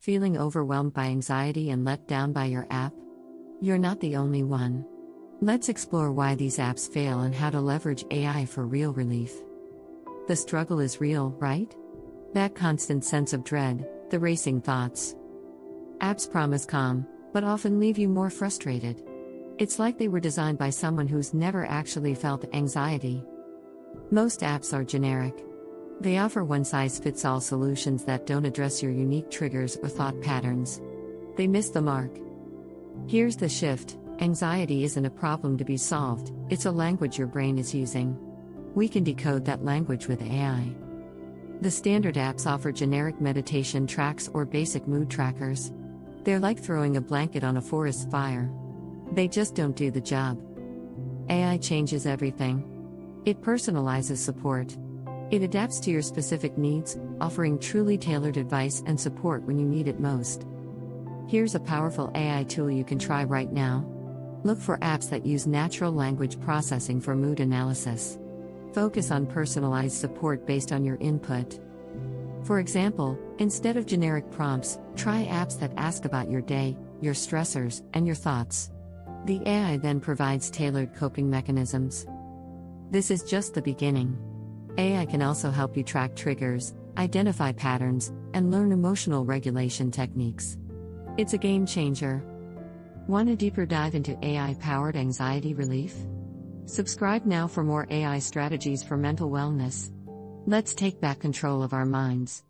Feeling overwhelmed by anxiety and let down by your app? You're not the only one. Let's explore why these apps fail and how to leverage AI for real relief. The struggle is real, right? That constant sense of dread, the racing thoughts. Apps promise calm, but often leave you more frustrated. It's like they were designed by someone who's never actually felt anxiety. Most apps are generic. They offer one-size-fits-all solutions that don't address your unique triggers or thought patterns. They miss the mark. Here's the shift: anxiety isn't a problem to be solved, it's a language your brain is using. We can decode that language with AI. The standard apps offer generic meditation tracks or basic mood trackers. They're like throwing a blanket on a forest fire. They just don't do the job. AI changes everything. It personalizes support. It adapts to your specific needs, offering truly tailored advice and support when you need it most. Here's a powerful AI tool you can try right now. Look for apps that use natural language processing for mood analysis. Focus on personalized support based on your input. For example, instead of generic prompts, try apps that ask about your day, your stressors, and your thoughts. The AI then provides tailored coping mechanisms. This is just the beginning. AI can also help you track triggers, identify patterns, and learn emotional regulation techniques. It's a game changer. Want a deeper dive into AI-powered anxiety relief? Subscribe now for more AI strategies for mental wellness. Let's take back control of our minds.